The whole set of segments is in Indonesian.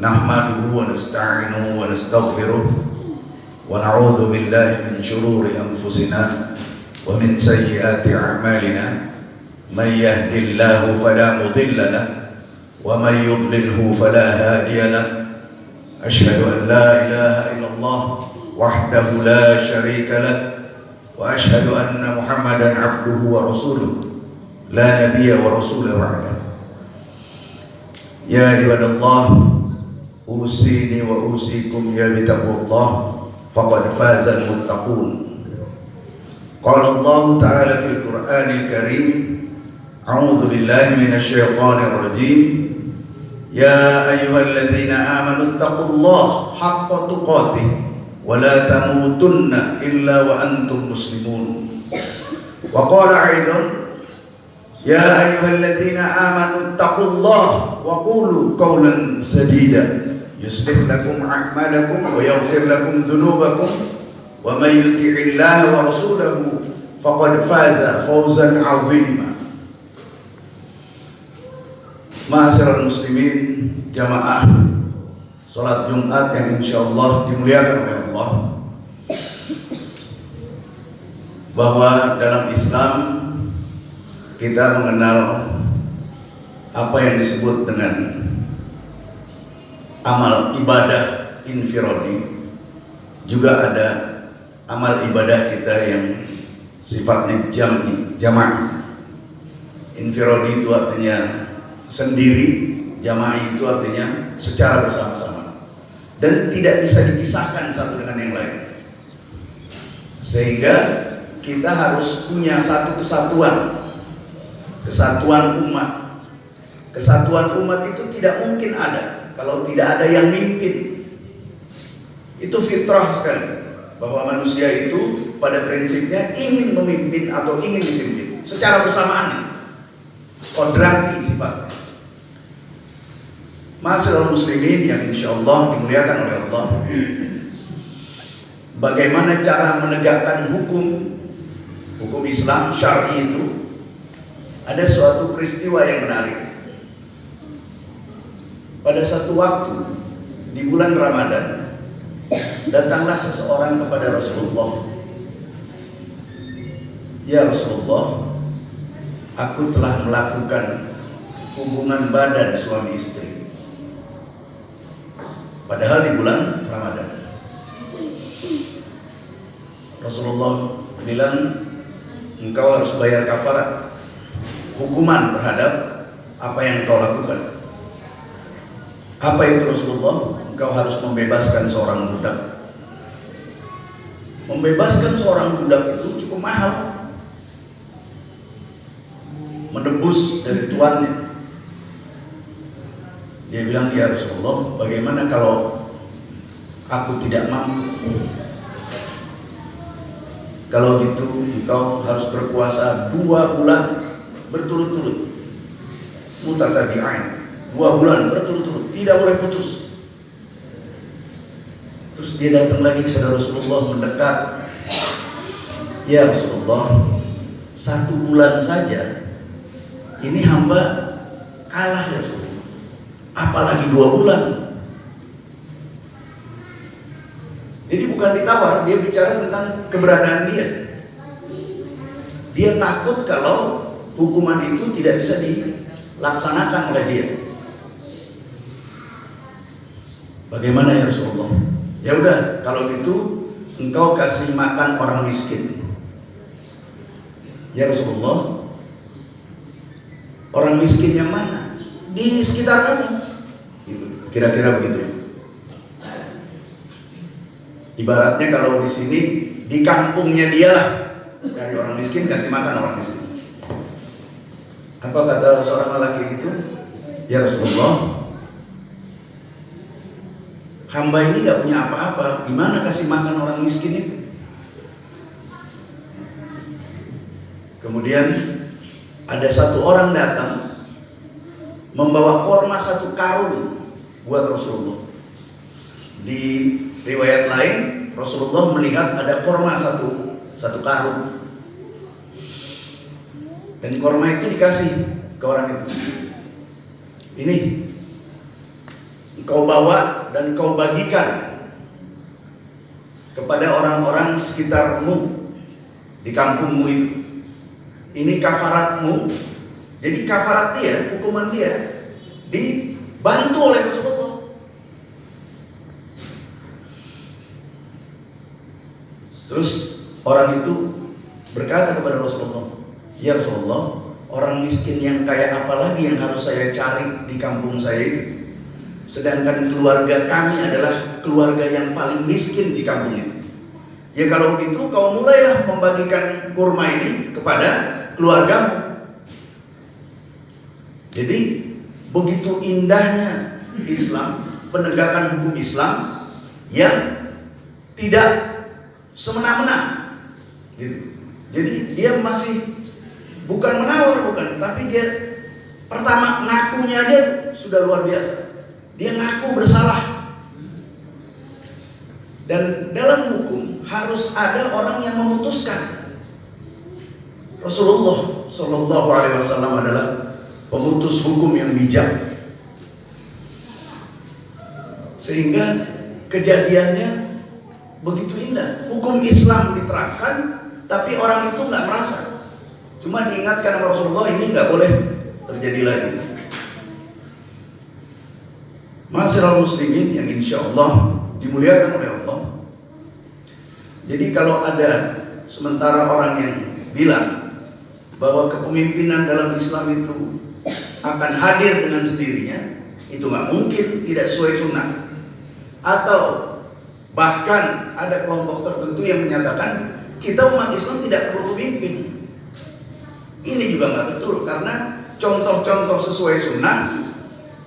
نحمده ونستعينه ونستغفره ونعوذ بالله من شرور أنفسنا ومن سيئات أعمالنا من يهد الله فلا مضل له ومن يضلله فلا هادي له أشهد أن لا إله إلا الله وحده لا شريك له وأشهد أن محمدا عبده ورسوله لا نبي ورسول بعده يا عباد الله أوصيني وأوصيكم يا بتقوى الله فقد فاز المتقون. قال الله تعالى في القرآن الكريم أعوذ بالله من الشيطان الرجيم يا أيها الذين آمنوا اتقوا الله حق تقاته ولا تموتن إلا وأنتم مسلمون. وقال أيضا يا أيها الذين آمنوا اتقوا الله وقولوا قولا سديدا يصلح لكم أعمالكم ويغفر لكم ذنوبكم ومن يطع الله ورسوله فقد فاز فوزا عظيما. Ma'asyiral muslimin, jamaah salat Jumat yang insyaallah dimuliakan oleh Allah, bahwa dalam Islam kita mengenal apa yang disebut dengan amal ibadah infiradi, juga ada amal ibadah kita yang sifatnya jama'i. Infiradi itu artinya sendiri, jama'i itu artinya secara bersama-sama dan tidak bisa dipisahkan satu dengan yang lain, sehingga kita harus punya satu kesatuan umat. Kesatuan umat itu tidak mungkin ada kalau tidak ada yang mimpin. Itu fitrah sekali, bahwa manusia itu pada prinsipnya ingin memimpin atau ingin dipimpin secara bersamaan, kodrati sifatnya. Ma'asyiral muslimin yang insyaallah dimuliakan oleh Allah, bagaimana cara menegakkan hukum Islam syar'i itu? Ada suatu peristiwa yang menarik. Pada satu waktu di bulan Ramadan, datanglah seseorang kepada Rasulullah. Ya Rasulullah, aku telah melakukan hubungan badan suami istri, padahal di bulan Ramadan. Rasulullah bilang, engkau harus bayar kafarat, hukuman terhadap apa yang engkau lakukan. Apa itu Rasulullah? Engkau harus membebaskan seorang budak. Membebaskan seorang budak itu cukup mahal, menebus dari tuannya. Dia bilang, ya Rasulullah, bagaimana kalau aku tidak mampu? Kalau gitu engkau harus berpuasa 2 bulan berturut-turut, mutatabi'ain, 2 bulan berturut-turut, tidak boleh putus. Terus dia datang lagi kepada Rasulullah, mendekat. Ya Rasulullah, 1 bulan saja ini hamba kalah ya Rasulullah, apalagi 2 bulan. Jadi bukan ditawar, dia bicara tentang keberadaan dia. Dia takut kalau hukuman itu tidak bisa dilaksanakan oleh dia. Bagaimana ya Rasulullah? Ya udah, kalau gitu engkau kasih makan orang miskin. Ya Rasulullah, orang miskin yang mana? Di sekitar kamu. Gitu. Kira-kira begitu. Ibaratnya kalau di sini, di kampungnya dia lah, dari orang miskin kasih makan orang miskin. Apa kata seorang lelaki itu? Ya Rasulullah, hamba ini tidak punya apa-apa, gimana kasih makan orang miskin itu? Kemudian ada satu orang datang membawa korma 1 karung buat Rasulullah. Di riwayat lain Rasulullah melihat ada korma satu karung, dan korma itu dikasih ke orang itu. Ini engkau bawa dan engkau bagikan kepada orang-orang sekitarmu di kampungmu itu. Ini kafaratmu. Jadi kafarat dia, hukuman dia dibantu oleh Rasulullah. Terus orang itu berkata kepada Rasulullah, "Ya Rasulullah, orang miskin yang kayak apa lagi yang harus saya cari di kampung saya itu? Sedangkan keluarga kami adalah keluarga yang paling miskin di kampung itu. Ya kalau begitu kau mulailah membagikan kurma ini kepada keluargamu." Jadi begitu indahnya Islam, penegakan hukum Islam yang tidak semena-mena gitu. Jadi dia masih bukan menawar, bukan, tapi dia pertama ngakunya aja sudah luar biasa. Dia ngaku bersalah. Dan dalam hukum harus ada orang yang memutuskan. Rasulullah Shallallahu Alaihi Wasallam adalah pemutus hukum yang bijak, sehingga kejadiannya begitu indah. Hukum Islam diterapkan, tapi orang itu nggak merasa. Cuma diingatkan sama Rasulullah, ini nggak boleh terjadi lagi. Ma'asyiral muslimin yang insya Allah dimuliakan oleh Allah. Jadi kalau ada sementara orang yang bilang bahwa kepemimpinan dalam Islam itu akan hadir dengan sendirinya, itu nggak mungkin, tidak sesuai sunnah. Atau bahkan ada kelompok tertentu yang menyatakan kita umat Islam tidak perlu pemimpin. Ini juga nggak betul, karena contoh-contoh sesuai sunnah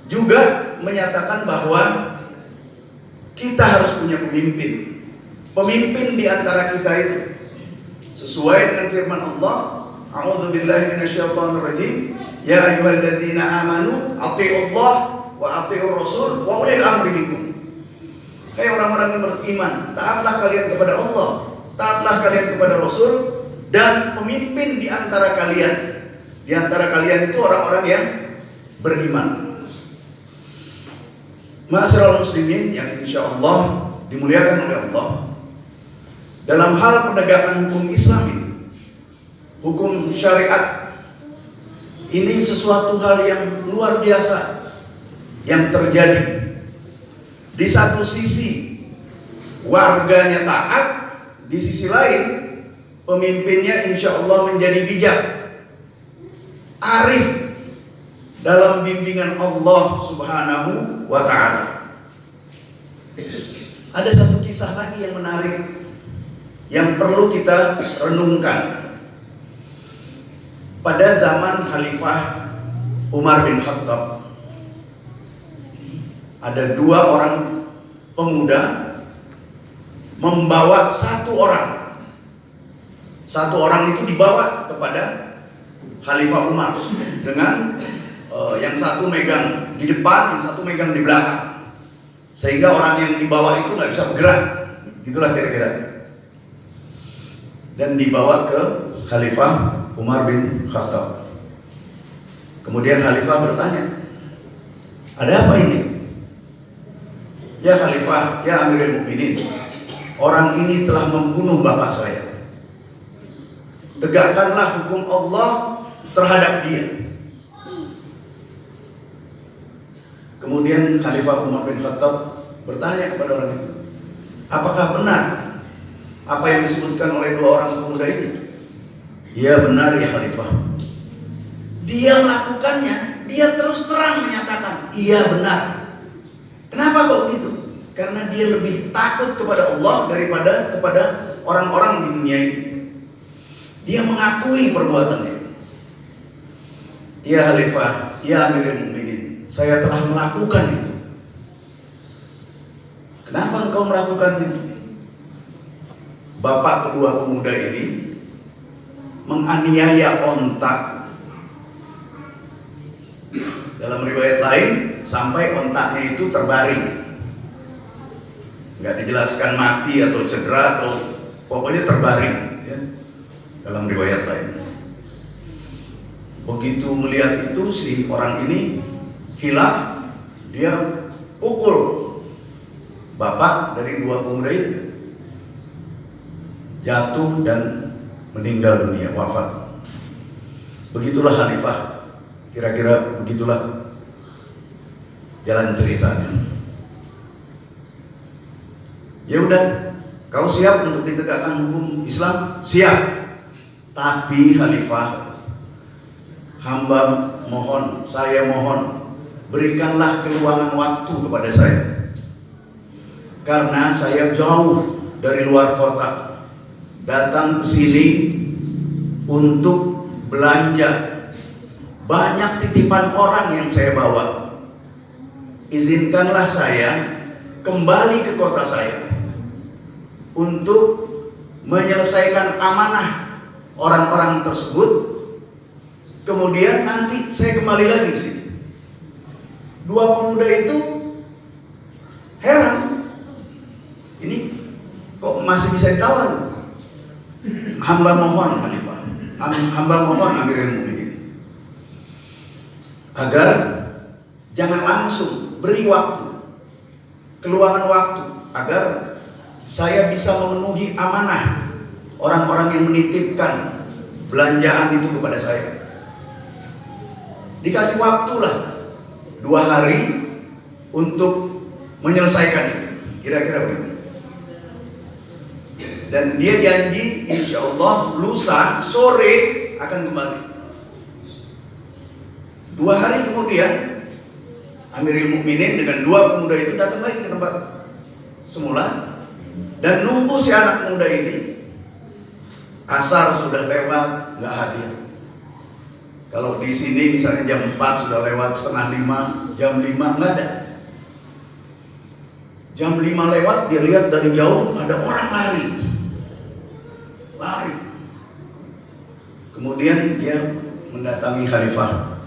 juga menyatakan bahwa kita harus punya pemimpin. Pemimpin di antara kita itu sesuai dengan firman Allah, A'udzubillahi minasyaitonirrajim, ya ayyuhalladzina amanu athi'ullah wa athi'ur rasul wa ulil amri minkum. Hai orang-orang yang beriman, taatlah kalian kepada Allah, taatlah kalian kepada Rasul, dan pemimpin di antara kalian. Di antara kalian itu orang-orang yang beriman. Ma'asyiral muslimin yang insya Allah dimuliakan oleh Allah, dalam hal penegakan hukum Islam ini, hukum syariat ini sesuatu hal yang luar biasa yang terjadi. Di satu sisi warganya taat, di sisi lain pemimpinnya insya Allah menjadi bijak, arif dalam bimbingan Allah Subhanahu wa Ta'ala. Ada satu kisah lagi yang menarik yang perlu kita renungkan. Pada zaman Khalifah Umar bin Khattab, ada dua orang pemuda membawa satu orang. Satu orang itu dibawa kepada Khalifah Umar dengan yang satu megang di depan, yang satu megang di belakang, sehingga orang yang dibawa itu nggak bisa bergerak. Itulah kira-kira. Dan dibawa ke Khalifah Umar bin Khattab. Kemudian Khalifah bertanya, ada apa ini? Ya Khalifah, ya Amirul Mukminin, orang ini telah membunuh bapak saya. Tegakkanlah hukum Allah terhadap dia. Kemudian Khalifah Umar bin Khattab bertanya kepada orang itu, apakah benar apa yang disebutkan oleh dua orang pemuda ini? Ya benar ya Khalifah. Dia melakukannya, dia terus terang menyatakan, iya benar. Kenapa kok begitu? Karena dia lebih takut kepada Allah daripada kepada orang-orang di dunia ini. Dia mengakui perbuatannya. Ya Khalifah, ya Amirul Mukminin, saya telah melakukan itu. Kenapa engkau melakukan itu? Bapak kedua pemuda ini menganiaya ontak. Dalam riwayat lain sampai ontaknya itu terbaring. Nggak dijelaskan mati atau cedera atau pokoknya terbaring ya, dalam riwayat lain. Begitu melihat itu si orang ini khilaf, dia pukul bapak dari dua pemuda itu, jatuh dan meninggal dunia, wafat. Begitulah khalifah, kira-kira begitulah jalan ceritanya. Ya udah, kau siap untuk ditegakkan hukum Islam? Siap. Tapi khalifah, hamba mohon, saya mohon, berikanlah keluangan waktu kepada saya. Karena saya jauh dari luar kota, datang ke sini untuk belanja. Banyak titipan orang yang saya bawa. Izinkanlah saya kembali ke kota saya untuk menyelesaikan amanah orang-orang tersebut. Kemudian nanti saya kembali lagi ke sini. Dua pemuda itu heran, ini kok masih bisa ditawar? Hamba mohon khalifah, hamba mohon Amirul Mukminin, agar jangan langsung, beri waktu, keluangan waktu, agar saya bisa memenuhi amanah orang-orang yang menitipkan belanjaan itu kepada saya. Dikasih waktulah 2 hari untuk menyelesaikan itu, kira-kira begitu. Dan dia janji insya Allah lusa sore akan kembali. 2 hari kemudian Amirul Mukminin dengan 2 pemuda itu datang lagi ke tempat semula dan nunggu si anak muda ini. Asar sudah lewat, nggak hadir. Kalau di sini misalnya jam 4 sudah lewat, setengah 5, jam 5 nggak ada. Jam 5 lewat, dia lihat dari jauh ada orang lari. Kemudian dia mendatangi Khalifah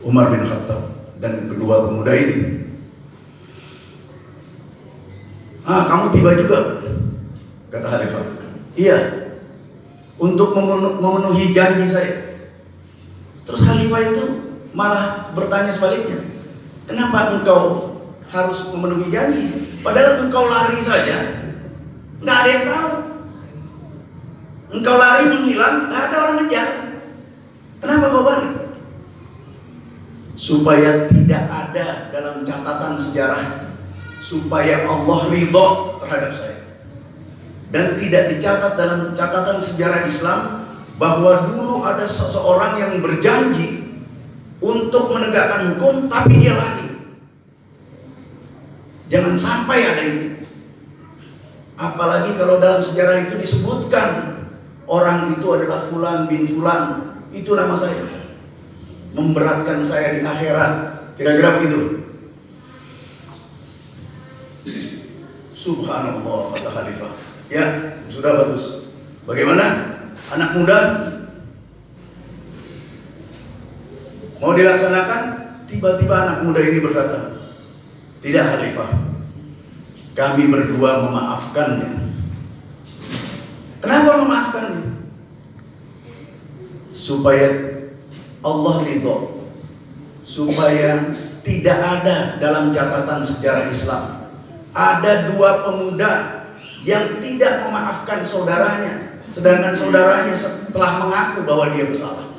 Umar bin Khattab dan kedua pemuda ini. Kamu tiba juga, kata Khalifah. Iya, untuk memenuhi janji saya. Terus Khalifah itu malah bertanya sebaliknya, kenapa engkau harus memenuhi janji? Padahal engkau lari saja, nggak ada yang tahu. Engkau lari menghilang, nggak ada orang ngejar. Kenapa kau balik? Supaya tidak ada dalam catatan sejarah, supaya Allah ridho terhadap saya. Dan tidak dicatat dalam catatan sejarah Islam bahwa dulu ada seseorang yang berjanji untuk menegakkan hukum tapi dia lari. Jangan sampai ada itu. Apalagi kalau dalam sejarah itu disebutkan orang itu adalah Fulan bin Fulan, itu nama saya, memberatkan saya di akhirat, kira-kira begitu. Subhanallah, kata Khalifah. Ya, sudah bagus. Bagaimana? Anak muda mau dilaksanakan, tiba-tiba anak muda ini berkata, tidak Khalifah, kami berdua memaafkannya. Kenapa memaafkannya? Supaya Allah ridho, supaya tidak ada dalam catatan sejarah Islam ada 2 pemuda yang tidak memaafkan saudaranya, sedangkan saudaranya telah mengaku bahwa dia bersalah.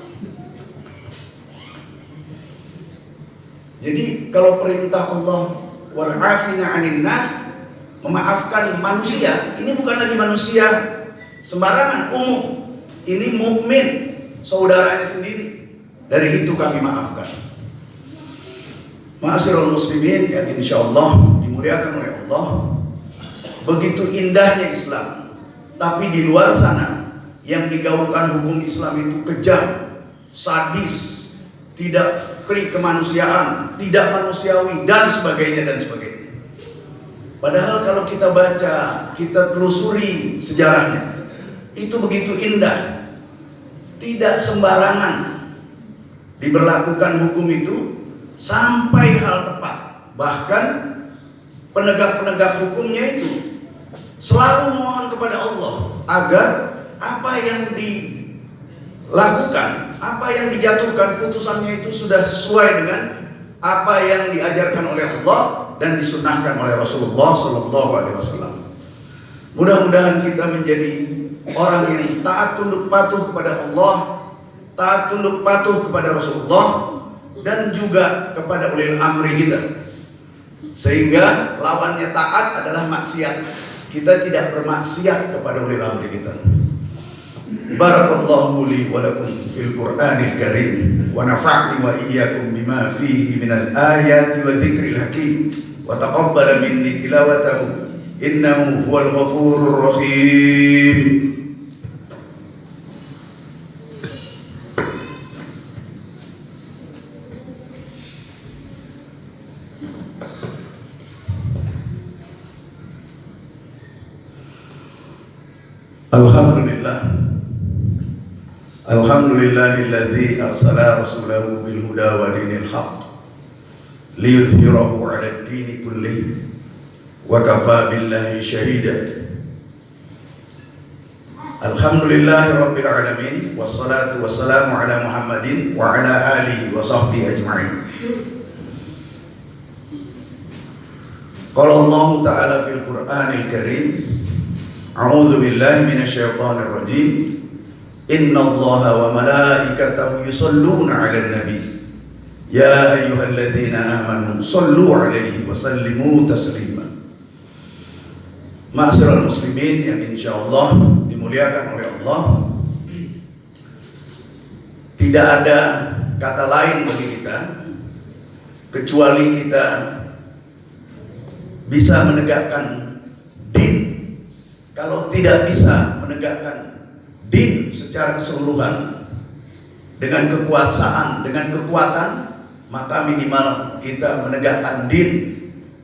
Jadi kalau perintah Allah wal 'afina 'anil nas, memaafkan manusia, ini bukan lagi manusia sembarangan, umum. Ini mukmin, saudaranya sendiri. Dari itu kami maafkan. Ma'asyiral muslimin yang insyaallah dimuliakan oleh Allah. Begitu indahnya Islam, tapi di luar sana yang digaungkan hukum Islam itu kejam, sadis, tidak pri kemanusiaan, tidak manusiawi, dan sebagainya dan sebagainya. Padahal kalau kita baca, kita telusuri sejarahnya, itu begitu indah. Tidak sembarangan diberlakukan hukum itu sampai hal tepat. Bahkan penegak-penegak hukumnya itu selalu memohon kepada Allah agar apa yang dilakukan, apa yang dijatuhkan putusannya itu sudah sesuai dengan apa yang diajarkan oleh Allah dan disunnahkan oleh Rasulullah Sallallahu Alaihi Wasallam. Mudah-mudahan kita menjadi orang yang taat tunduk patuh kepada Allah, taat tunduk patuh kepada Rasulullah, dan juga kepada ulil amri kita. Sehingga lawannya taat adalah maksiat. Kita tidak bermaksiat kepada ulil amri kita. Barakallahu li wa lakum fil Qur'anil Karim wa nafa'ni wa iyyakum bima fihi minal ayati wa dzikril hakim wa taqabbala minni tilawatahu innahu huwal ghafurur rahim. Alhamdulillahilladzi arsala rasulahu bil huda wa dinil haqq liyudhhirahu 'ala ad-dini kullih wa kafa billahi shahida. Alhamdulillahi rabbil alamin wassalatu wassalamu ala Muhammadin wa ala alihi wa sahbihi ajma'in. Qala Allah ta'ala fil Qur'anil Karim, a'udzu billahi minasyaitonir rajim. Inna Allaha wa malaikatahu yusalluna 'alan nabi ya ayyuhalladzina amanu sallu 'alaihi wa sallimu taslima. Ma'asyiral muslimin yang insyaallah dimuliakan oleh Allah, tidak ada kata lain bagi kita kecuali kita bisa menegakkan din. Kalau tidak bisa menegakkan din secara keseluruhan dengan kekuasaan, dengan kekuatan, maka minimal kita menegakkan din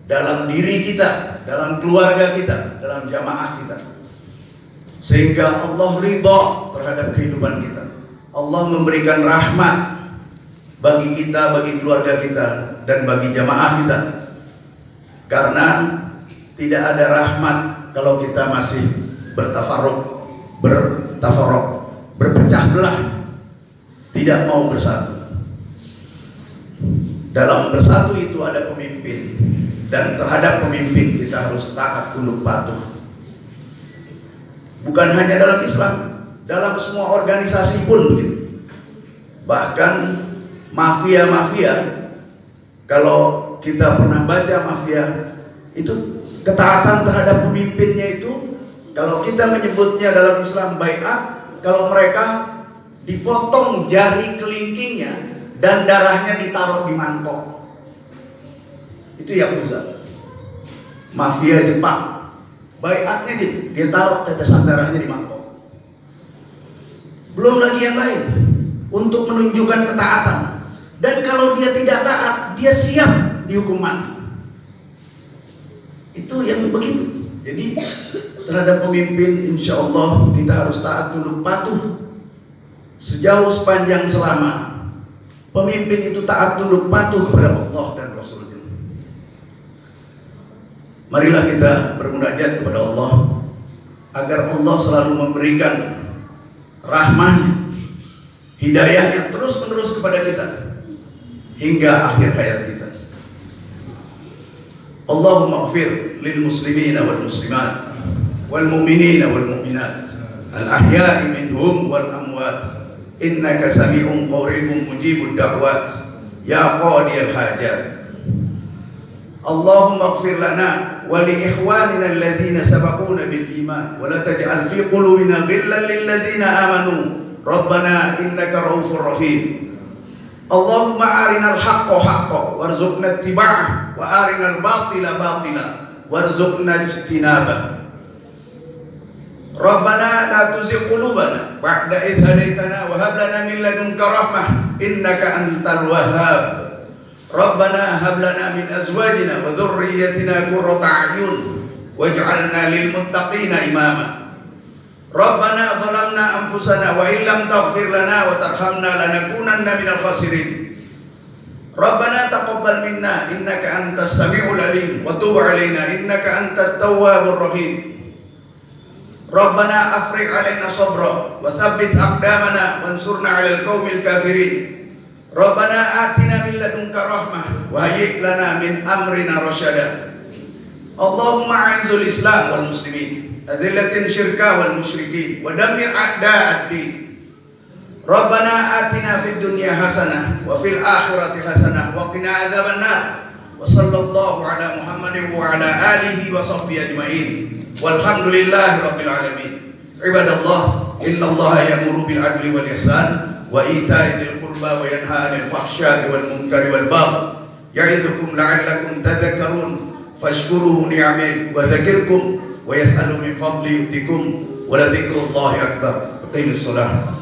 dalam diri kita, dalam keluarga kita, dalam jamaah kita, sehingga Allah ridha terhadap kehidupan kita. Allah memberikan rahmat bagi kita, bagi keluarga kita, dan bagi jamaah kita. Karena tidak ada rahmat kalau kita masih bertafarruq, berpecah belah, tidak mau bersatu. Dalam bersatu itu ada pemimpin, dan terhadap pemimpin kita harus taat tunduk patuh. Bukan hanya dalam Islam, dalam semua organisasi pun begitu. Bahkan mafia-mafia, kalau kita pernah baca mafia, itu ketaatan terhadap pemimpinnya itu, kalau kita menyebutnya dalam Islam bai'at, kalau mereka dipotong jari kelingkingnya dan darahnya ditaruh di mangkok. Itu Yakuza, mafia Jepang. Bai'atnya gitu, dia taruh tetesan darahnya di mangkok. Belum lagi yang lain untuk menunjukkan ketaatan. Dan kalau dia tidak taat, dia siap dihukum mati. Itu yang begitu. Jadi terhadap pemimpin insya Allah kita harus taat tunduk patuh sejauh sepanjang selama pemimpin itu taat tunduk patuh kepada Allah dan Rasulnya. Marilah kita bermunajat kepada Allah agar Allah selalu memberikan rahmahnya, hidayahnya terus-menerus kepada kita hingga akhir hayat kita. Allahumma ighfir lil muslimina wal muslimat wal mu'minina wal mu'minat al ahya'i minhum wal amwat innaka sami'un qaribun mujibud da'wat ya qadiyal hajat. Allahumma ighfir lana wa li ikhwanina alladhina sabaquna bil iman wa la taj'al fi qulubina ghillan lil ladzina amanu rabbana innaka ra'ufur rahim. Allahumma arinal haqqa haqqan warzuqna ittiba'ah wa arinal batila batila warzuqna ijtinabah. Rabbana la tuzigh qulubana ba'da idh hadaytana wa hab lana min ladunka rahmah innaka antal wahhab. Rabbana hab lana min azwajina wa dhurriyyatina qurrata a'yun waj'alna lil muttaqina imama. Rabbana zalamna anfusana wa illam taghfir lana wa tarhamna lanakunanna minal khasirin. Rabbana taqabbal minna innaka antas sami'ul alim wa tub 'alaina innaka antat tawwabur rahim. Rabbana afrigh 'alaina sabra wa tsabbit aqdamana wansurna 'alal qaumil kafirin. Rabbana atina min ladunka rahmah wa hayyi' lana min amrina rasyada. Allahumma a'izul Islam wal muslimin, adillatin syirka wal musyrikin, wa dammir a'da'ad-din. Rabbana atina fid dunya hasanah wa fil akhirati hasanah wa qina adzabannar. Wa sallallahu ala Muhammadin wa ala alihi wa sahbihi ajmain. Walhamdulillahi rabbil alamin. Ibadallah, innallaha ya'muru bil adli wal ihsan wa ita'i dzil qurba wa yanha 'anil fahsya'i wal munkari wal baghi. Ya'idzukum la'allakum tadhakkarun. Fashkuruhu ni'amah wa dzakirkum wa yas'alu min fadli yutikum wa la dzikrullahi akbar. Aqimis shalah.